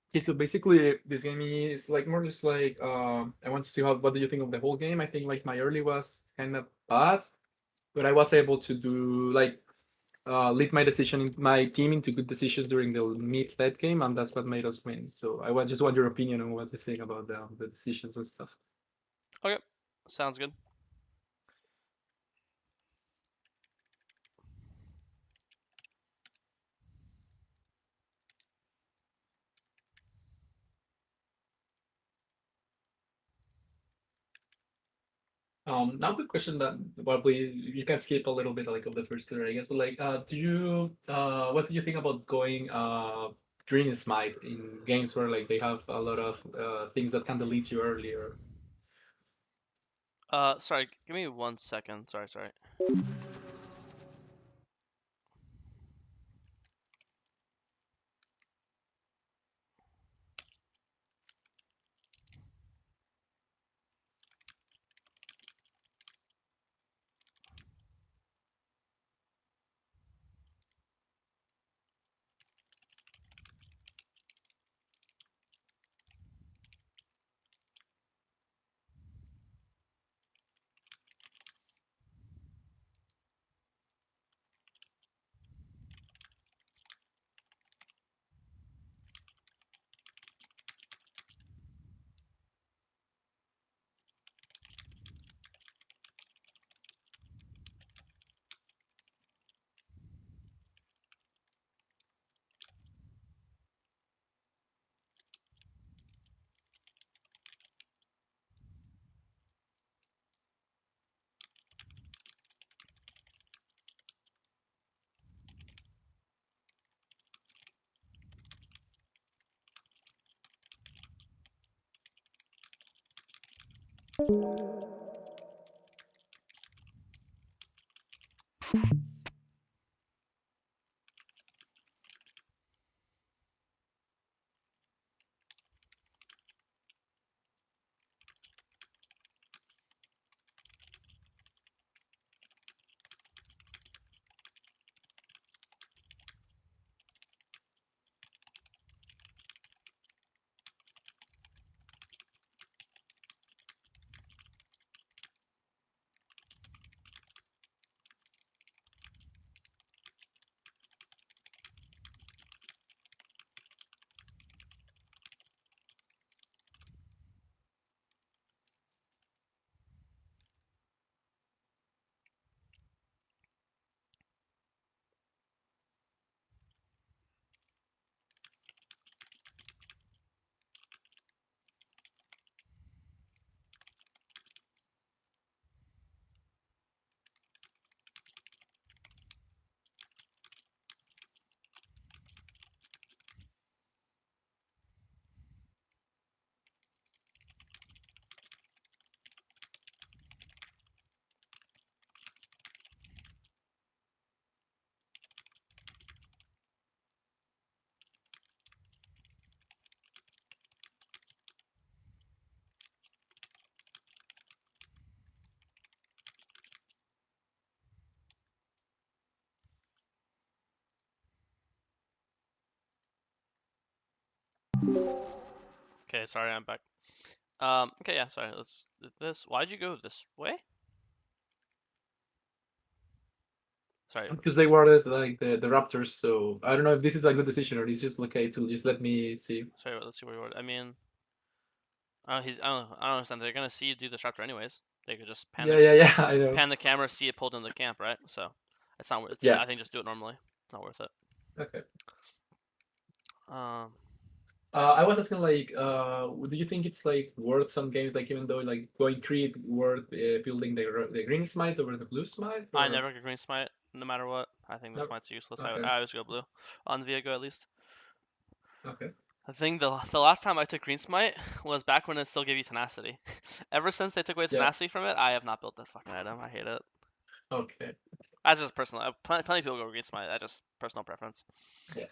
Okay, so basically, this game is like more just like I want to see what do you think of the whole game. I think like my early was kind of bad, but I was able to do like lead my team into good decisions during the mid late game, and that's what made us win. So just want your opinion on what you think about the decisions and stuff. Okay, sounds good. Now the question that probably you can skip a little bit like of the first two, I guess, but like, what do you think about going green smite in games where like they have a lot of things that can delete you earlier? Sorry, give me 1 second. Sorry. Okay, sorry, I'm back. Okay, yeah, sorry. Let's this. Why'd you go this way? Sorry, Because they were like the Raptors, so I don't know if this is a good decision or it's just okay to just let me see. sorry. Let's see where you were. I mean, I don't understand. They're gonna see you do the chapter anyways. They could just Yeah, yeah, yeah. I know. pan the camera, see it pulled in the camp, right? So it's not. Yeah. I think just do it normally. It's not worth it. Okay. Um, I was asking like, do you think it's like worth some games like even though like going Creed worth building the green smite over the blue smite I or never get green smite, no matter what. I think the no? smite's useless. Okay. I always go blue on Viego at least. Okay. I think the last time I took green smite was back when it still gave you tenacity. Ever since they took away Yeah. tenacity from it, I have not built that fucking item. I hate it. Okay. That's just personal. Plenty of people go green smite. That's just personal preference. Yeah.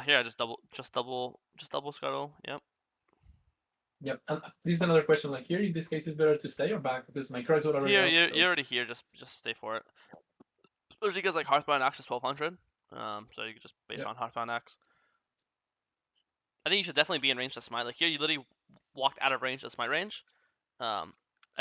Here I just double scuttle. Yep. Yep. And this is another question. Like here, in this case, is better to stay or back because my cards were already Here out. you're So already here. Just stay for it. Especially because like Hearthbound Axe is 1200. So you can just base yeah. on Hearthbound Axe. I think you should definitely be in range to smite. Like here, you literally walked out of range to smite range. I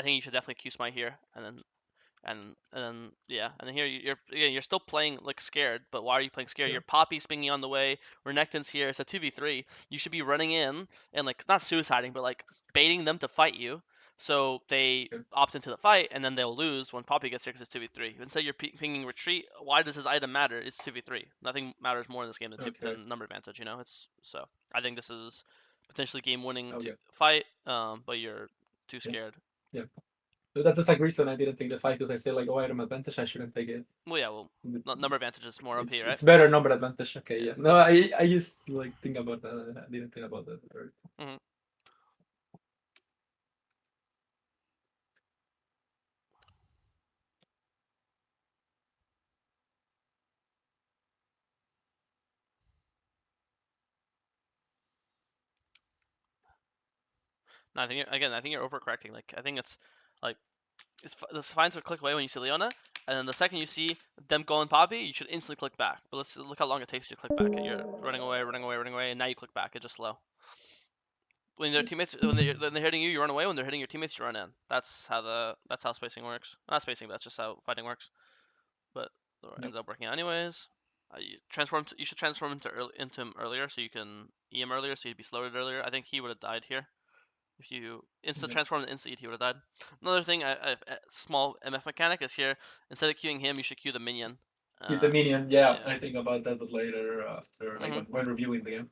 think you should definitely Q smite here, and then yeah, and then here you're still playing like scared. But why are you playing scared? Yeah. Your Poppy's pinging on the way. Renekton's here. It's a 2v3. You should be running in and like not suiciding, but like baiting them to fight you. So they Yeah. opt into the fight, and then they'll lose when Poppy gets here because it's 2v3. Instead, you're pinging retreat. Why does this item matter? It's 2v3. Nothing matters more in this game Okay. than number advantage. You know, it's so. I think this is potentially game winning to Okay. fight, but you're too Yeah. scared. Yeah. So that's the exact reason I didn't take the fight because I said like, oh, item advantage, I shouldn't take it. Well, yeah, well, number advantage is more OP, right? It's better number advantage. Okay, Yeah. yeah. No, I used to like think about that. I didn't think about that. Mhm. No, I think I think you're overcorrecting. Like I think it's like it's fine to click away when you see Leona, and then the second you see them going Poppy, you should instantly click back. But let's look how long it takes you to click back. You're running away, running away, running away, and now you click back. It's just slow. When their teammates when they're hitting you, you run away. When they're hitting your teammates, you run in. That's how spacing works. Not spacing, but that's just how fighting works. But it ends up working out anyways. You should transform into him earlier so you can EM earlier, so you'd be slowed earlier. I think he would have died here. If you instant Yeah. transform and instant ET, he would have died. Another thing, a small MF mechanic is here. Instead of queuing him, you should queue the minion. The minion, yeah, Yeah. I think about that, but later after like Mhm. when reviewing the game.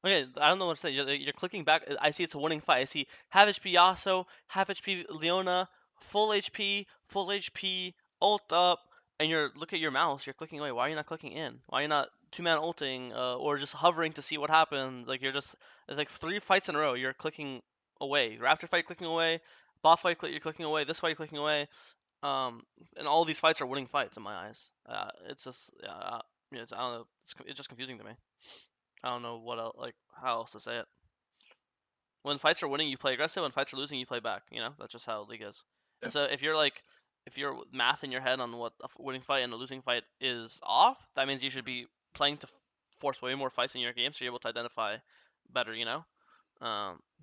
Okay, I don't know what to say. You're clicking back. I see it's a winning fight. I see half HP Yasuo, half HP Leona, full HP, ult up, and look at your mouse. You're clicking away. Why are you not clicking in? Why are you not two-man ulting or just hovering to see what happens? Like it's like 3 fights in a row. You're clicking away. Raptor fight clicking away, bot fight you're clicking away. This fight you're clicking away. Um, and all these fights are winning fights in my eyes. It's just yeah, I don't know. It's just confusing to me. I don't know what else, like how else to say it. When fights are winning, you play aggressive. When fights are losing, you play back. You know, that's just how League is. Yeah. And so if you're math in your head on what a winning fight and a losing fight is off, that means you should be playing to force way more fights in your game, so you're able to identify better. You know,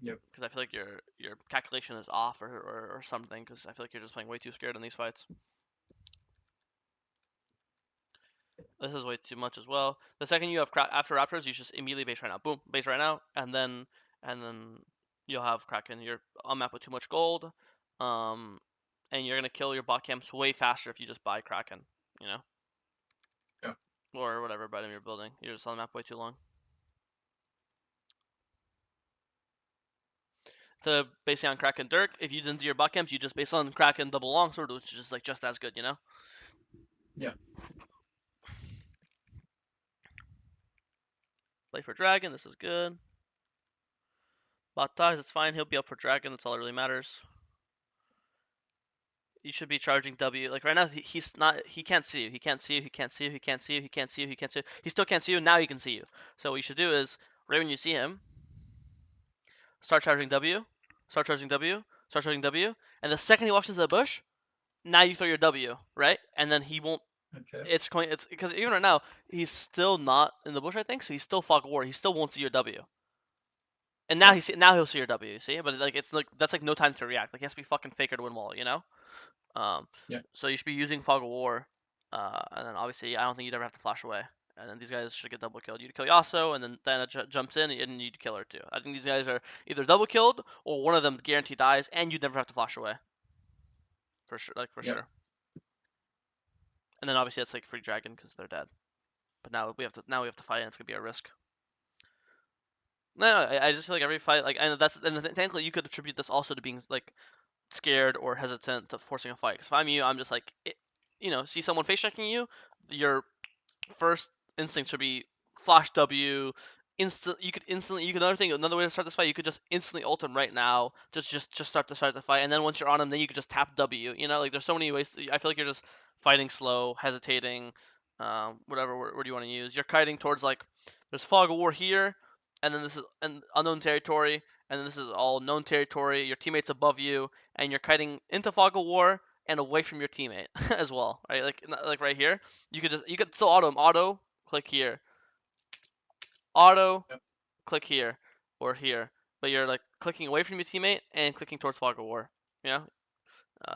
Yep. because I feel like your calculation is off or something. Because I feel like you're just playing way too scared in these fights. This is way too much as well. The second you have after Raptors, you just immediately base right now. Boom, base right now, and then you'll have Kraken. You're on map with too much gold, um, and you're gonna kill your bot camps way faster if you just buy Kraken. You know, Yeah. or whatever item you're building. You're just on the map way too long. To basing on Kraken Dirk, if you didn't do your bot camps, you just base on Kraken double longsword, which is just like just as good. You know. Yeah. Play for Dragon. This is good. Bot dies. It's fine. He'll be up for Dragon. That's all that really matters. You should be charging W. Like right now, he's not. He can't see you. He can't see you. He can't see you. He can't see you. He can't see you. He can't see you. He still can't see you. Now he can see you. So what you should do is right when you see him, start charging W. Start charging W. Start charging W. And the second he walks into the bush, now you throw your W, right? And then he won't. Okay. It's going. It's because even right now he's still not in the bush. I think so. He's still fog of war. He still won't see your W. And now Yeah. now he'll see your W. You see, but like it's like that's like no time to react. Like he has to be fucking faker to win wall. You know. Yeah. So you should be using Fog of War, and then obviously I don't think you'd ever have to flash away. And then these guys should get double killed. You'd kill Yasuo, and then Diana jumps in, and you'd kill her too. I think these guys are either double killed or one of them guaranteed dies, and you'd never have to flash away. For sure, like for Yeah. sure. And then obviously it's like free dragon because they're dead. But now we have to fight, and it's gonna be a risk. No, I just feel like every fight, like, and technically you could attribute this also to being like scared or hesitant to forcing a fight. Because if I'm you, I'm just like, see someone face checking you, your first instinct should be flash W, you could instantly another way to start this fight, you could just instantly ult him right now, just start the fight, and then once you're on him, then you could just tap W. Like there's so many ways. I feel like you're just fighting slow, hesitating, whatever word you want to use. You're kiting towards like there's fog of war here, and then this is an unknown territory, and then this is all known territory. Your teammate's above you, and you're kiting into fog of war and away from your teammate as well, right? Like right here, you could still auto click here, auto Yep. click here or here, but you're like clicking away from your teammate and clicking towards fog of war. You know,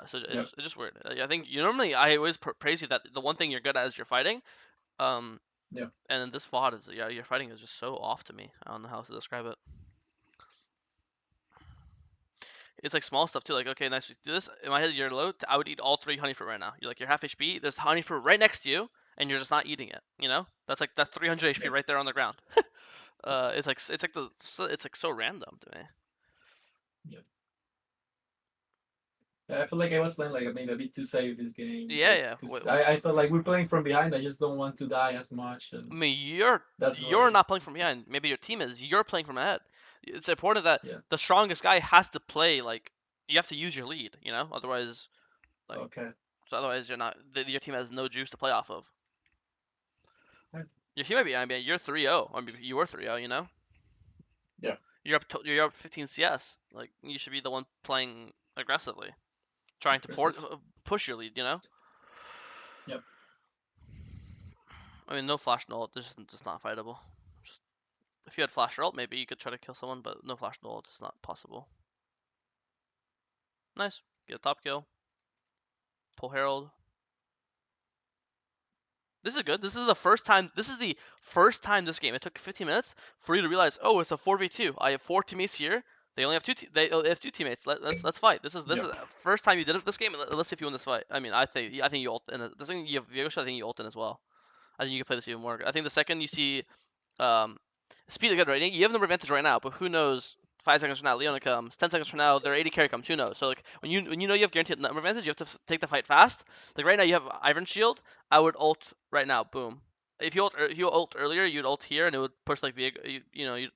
so Yep. it's just weird. I think I always praise you that the one thing you're good at is your fighting. Um, Yeah. and this VOD is your fighting is just so off to me. I don't know how to describe it. It's like small stuff too. Like, okay, nice. We do this. In my head, you're low. I would eat all 3 honey fruit right now. You're half HP. There's honey fruit right next to you, and you're just not eating it. That's 300 HP Yep. right there on the ground. It's like so random to me. Yep. I feel like I was playing like maybe a bit too safe this game. Yeah. Because I thought like we're playing from behind. I just don't want to die as much. I And mean, that's you're why. not playing from behind. Maybe your team is. You're playing from ahead. It's important that Yeah. the strongest guy has to play like you have to use your lead. Otherwise, like Okay. otherwise you're not. Your team has no juice to play off of. Right. Your team might be. I mean, you're 3-0. I mean, you were 3-0. Yeah. You're up 15 CS. Like you should be the one playing aggressively, trying to Aggressive. push your lead. Yep. I mean, no flash, no ult. This is just not fightable. Just, if you had flash or ult, maybe you could try to kill someone, but no flash, no ult. It's not possible. Nice. Get a top kill. Pull Herald. This is good. This is the first time. This is the first time this game. It took 15 minutes for you to realize, oh, it's a 4v2. I have 4 teammates here. They only have they have 2 teammates. Let's fight. This is Yep. the first time you did it this game. Let's see if you win this fight. I mean, I think you ult in it. This thing you have Viego shot. I think you ult in as well. I think you can play this even more. I think the second you see um, speed of good, right? You have number advantage right now, but who knows? 5 seconds from now, Leona comes. 10 seconds from now, their 80 carry comes. Who knows? So like when you know you have guaranteed number advantage, you have to take the fight fast. Like right now, you have Iron Shield. I would ult right now. Boom. If you ult earlier, you'd ult here, and it would push like Viego. You'd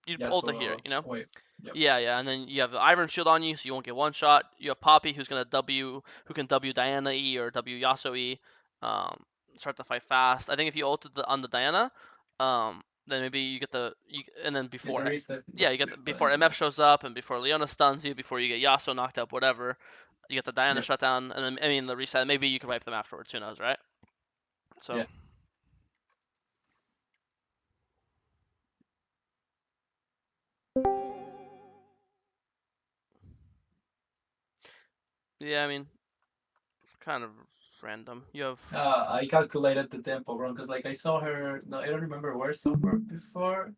Yeah. ult it here. So wait. Yep. Yeah, and then you have the Iron Shield on you, so you won't get one shot. You have Poppy, who can W Diana E or W Yasuo E. Start the fight fast. I think if you ulted on the Diana, then maybe you get and then Get the before reset. yeah, you get before But MF shows up and before Leona stuns you, before you get Yasuo knocked up, whatever. You get the Diana yep. shut down, and then I mean the reset. Maybe you can wipe them afterwards. Who knows, right? So. Yeah. Yeah, I mean, kind of random. You have I calculated the tempo wrong because like I saw her. No, I don't remember where somewhere before,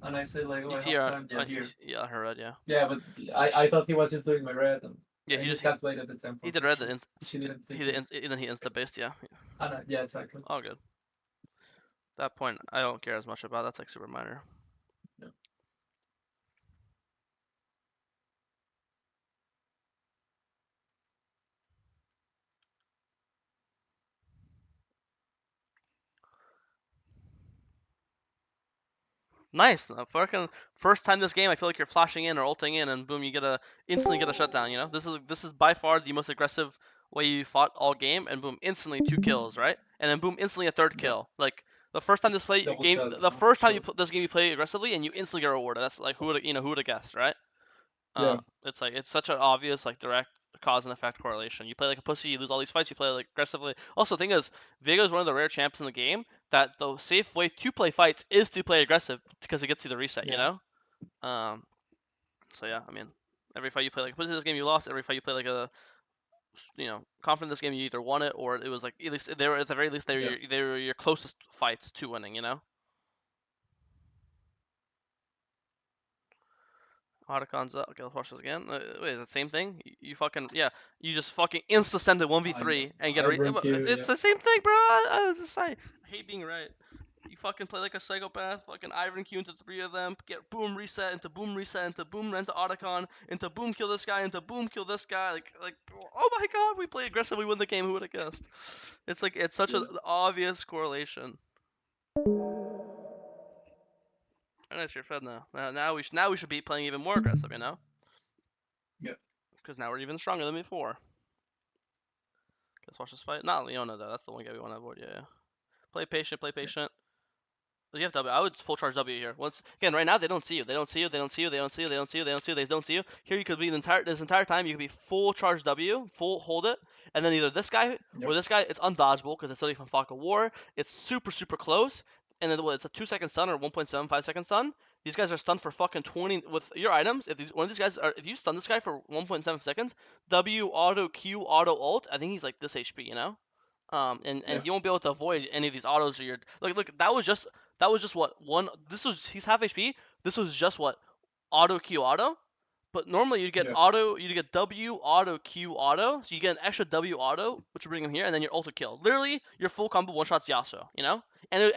and I said like, oh, you I see have her, time. Yeah, here. yeah, her red, yeah. Yeah, but I thought he was just doing my red, and Yeah, I he just just calculated the tempo he did for red. sure. She didn't He take did it. then he insta based, yeah. Yeah, exactly. All good. That point, I don't care as much about. That's like super minor. Yeah. Nice. Fucking first time this game, I feel like you're flashing in or ulting in, and boom, you instantly get a shutdown. This is by far the most aggressive way you fought all game, and boom, instantly 2 kills, right? And then boom, instantly a third Yeah. kill. Like the first time Double shot. the first time Sure. this game you play aggressively, and you instantly get rewarded. That's like who would have guessed, right? Yeah. It's such an obvious like direct cause and effect correlation. You play like a pussy, you lose all these fights. You play like aggressively. Also, the thing is, Viego is one of the rare champs in the game that the safe way to play fights is to play aggressive because it gets you the reset. Yeah. Um. So yeah, I mean, every fight you play like a pussy this game, you lost. Every fight you play like a confident this game, you either won it or it was like at least they were at the very least Yeah. they were your closest fights to winning. Otacons up. Okay, let's watch this again. Wait, is it the same thing? You fucking yeah. You just fucking insta send it I 1v3 and get I bring you. it's Yeah. the same thing, bro. I hate being right. You fucking play like a psychopath. Fucking Iron Q into 3 of them. Get boom reset into boom reset into boom rent to Otacon into boom kill this guy into boom kill this guy. Like oh my god, we play aggressive. We win the game. Who would have guessed? It's such Yeah. an obvious correlation. Nice, you're fed now. Now we should be playing even more aggressive, you know? Yeah. Because now we're even stronger than before. Let's watch this fight. Not Leona though. That's the one guy we want to avoid. Yeah. Play patient. Play patient. You have W. I would full charge W here. Once again, right now they don't see you. They don't see you. They don't see you. They don't see you. They don't see you. They don't see you. They don't see you. Here you could be this entire time. You could be full charge W, full hold it, and then either this guy or this guy. It's undodgeable because it's literally from Faka War. It's super close, and then it's a 2-second stun or 1.75 second stun. These guys are stunned for fucking 20 with your items. If you stun this guy for 1.7 seconds, W auto Q auto ult. I think he's like this HP, you know. And he won't be able to avoid any of these autos or your look. That was just what one. He's half HP. This was just what auto Q auto. But normally you'd get W auto Q auto, so you get an extra W auto, which will bring him here, and then your ulti kill. Literally, your full combo one shots Yasuo, you know. And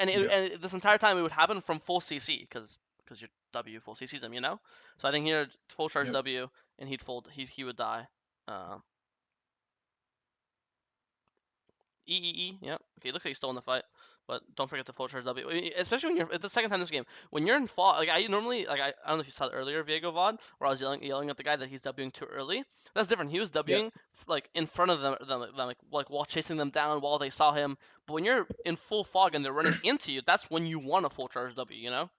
this entire time it would happen from full CC because your W full CCs him, you know. So I think here full charge W and he would die. Yep. Okay, looks like he's still in the fight, but don't forget to full charge W. Especially when it's the second time this game. When you're in fall, like I normally, I don't know if you saw it earlier, Viego VOD, where I was yelling at the guy that he's Wing too early. That's different. He was Wing like in front of them like while chasing them down while they saw him. But when you're in full fog and they're running into you, that's when you want a full charge W, you know?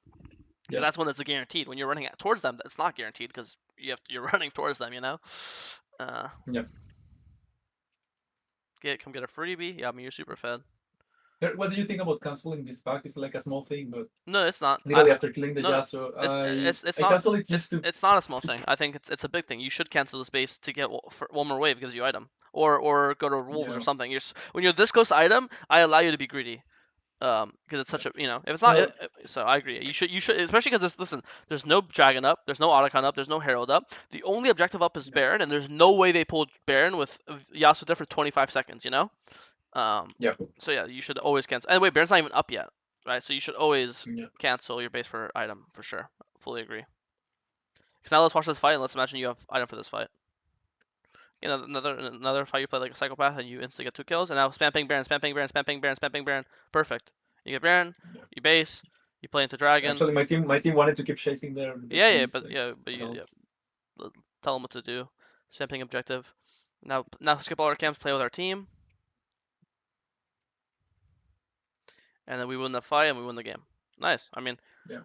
Because that's when it's a guaranteed. When you're running towards them, it's not guaranteed because you're running towards them, you know? Come get a freebie. Yeah, I mean you're super fed. What do you think about canceling this pack? It's like a small thing, but no, it's not. Literally after killing the Yasuo, it's I not. cancel it just to. It's not a small thing. I think it's a big thing. You should cancel this base to get one more wave because you item, or go to wolves or something. When you're this close to item, I allow you to be greedy. Because it's such a if it's not so I agree. You should especially because there's no dragon up, there's no Otacon up, there's no herald up. The only objective up is Baron, and there's no way they pulled Baron with Yasuo dead for 25 seconds. You know. So yeah, you should always cancel. And wait, Baron's not even up yet, right? So you should always cancel your base for item for sure. Fully agree. Because now let's watch this fight and let's imagine you have item for this fight. You know, another fight you play like a psychopath and you instantly get 2 kills, and now spam ping Baron, spam ping Baron, spam ping Baron, spam ping Baron. Perfect. You get Baron, you base, you play into Dragon. Actually, my team wanted to keep chasing there. But you tell them what to do. Spam ping objective. Now skip all our camps, play with our team. And then we win the fight and we win the game. Nice. I mean,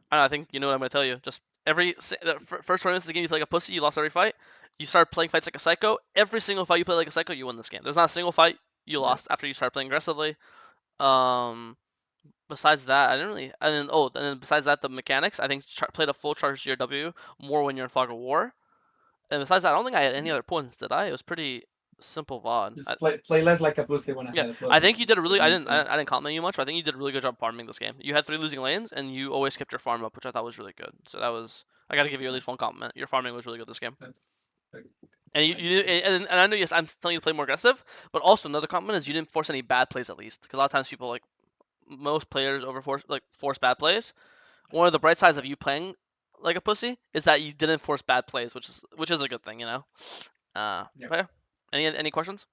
I think you know what I'm gonna tell you. Just first 20 minutes of the game, you play like a pussy. You lost every fight. You start playing fights like a psycho. Every single fight you play like a psycho, you win this game. There's not a single fight you lost after you start playing aggressively. Besides that, I didn't really. And then besides that, the mechanics. I think play the full charge GRW more when you're in Fog of War. And besides that, I don't think I had any other points, did I? It was pretty simple VOD. Just play less like a pussy when I had. I think you did a really. I didn't compliment you much, but I think you did a really good job farming this game. You had 3 losing lanes, and you always kept your farm up, which I thought was really good. So that was. I got to give you at least one compliment. Your farming was really good this game. And I know I'm telling you to play more aggressive, but also another compliment is you didn't force any bad plays at least, because a lot of times people most players force bad plays. One of the bright sides of you playing like a pussy is that you didn't force bad plays, which is a good thing, you know. Yeah. Any questions?